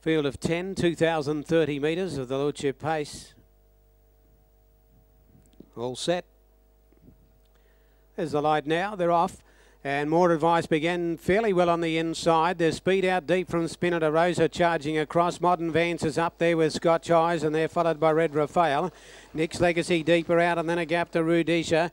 Field of 10, 2,030 metres of the Lordship pace. All set. There's the light now, they're off. And More Advice began fairly well on the inside. There's speed out deep from Spinner to Rosa charging across. Modern Vance is up there with Scotch Eyes, and they're followed by Red Raphael. Nick's Legacy deeper out, and then a gap to Rudisha.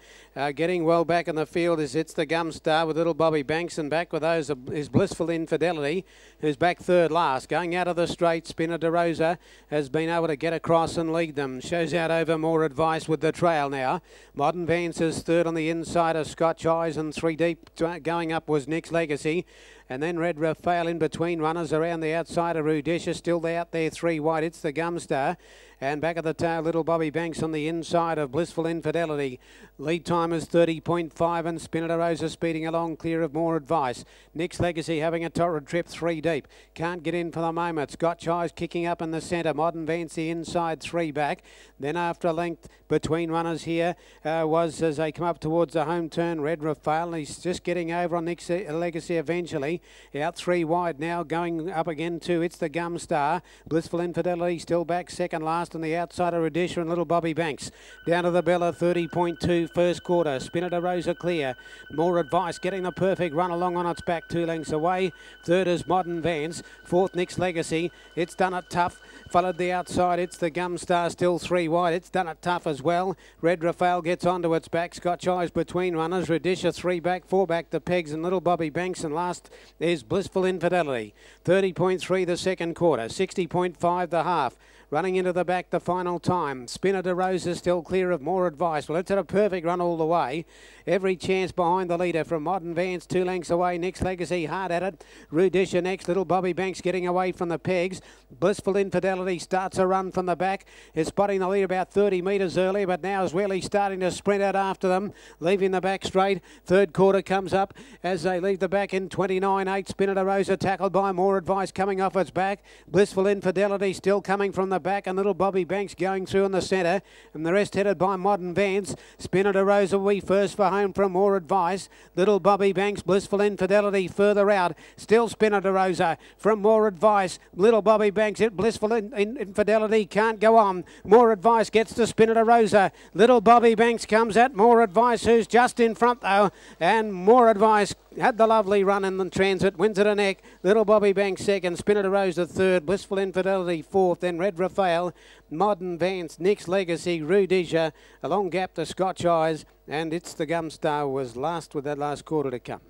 Getting well back in the field is It's the Gum Star with Little Bobby Banks, and back with those is Blissful Infidelity, who's back third last. Going out of the straight, Spinner de Rosa has been able to get across and lead them. Shows out over More Advice with the trail now. Modern Vance is third on the inside of Scotch Eyes, and three deep going up was Nick's Legacy. And then Red Raphael in between runners around the outside of Rudisha. Still out there, three wide. It's the Gum Star. And back of the tail, Little Bobby Banks on the inside of Blissful Infidelity. Lead time is 30.5, and Spinner de Rosa speeding along clear of More Advice. Nick's Legacy having a torrid trip, three deep. Can't get in for the moment. Scotch Eyes kicking up in the centre. Modern Vance the inside, three back. Then after a length between runners here was as they come up towards the home turn, Red Raphael. He's just getting over on Nick's Legacy eventually. Out three wide now, going up again to It's the Gum Star. Blissful Infidelity still back second last on the outside of Rudisha and Little Bobby Banks. Down to the Bella, 30.2 first quarter. Spinner de Rosa clear. More Advice getting the perfect run along on its back, 2 lengths away. Third is Modern Vance. Fourth, Nick's Legacy. It's Done It Tough. Followed the outside. It's the Gum Star still three wide. It's Done It Tough as well. Red Raphael gets onto its back. Scotch Eyes between runners. Rudisha three back, four back to Pegs and Little Bobby Banks. And last is Blissful Infidelity. 30.3 the second quarter. 60.5 the half. Running into the back the final time. Spinner de Rosa still clear of More Advice. Well, it's had a perfect run all the way. Every chance behind the leader from Modern Vance, 2 lengths away. Nick's Legacy hard at it. Rudisha next. Little Bobby Banks getting away from the pegs. Blissful Infidelity starts a run from the back. Is spotting the lead about 30 metres early, but now is really starting to sprint out after them. Leaving the back straight. Third quarter comes up as they leave the back in 29.8. Spinner de Rosa tackled by More Advice coming off its back. Blissful Infidelity still coming from the back, and Little Bobby Banks going through in the centre, and the rest headed by Modern Vance. Spinner de Rosa will be first for home from More Advice. Little Bobby Banks, Blissful Infidelity further out. Still Spinner de Rosa from More Advice. Little Bobby Banks, Blissful Infidelity can't go on. More Advice gets to Spinner de Rosa. Little Bobby Banks comes at More Advice, who's just in front though, and More Advice had the lovely run in the transit, wins it a neck. Little Bobby Banks second, Spinner de Rosa third, Blissful Infidelity fourth, then Red Raphael, Modern Vance, Nick's Legacy, Rudisha, a long gap to Scotch Eyes, and It's the Gum Star was last with that last quarter to come.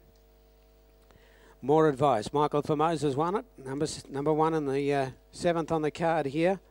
More Advice. Michael Formosa's won it, number one in the seventh on the card here.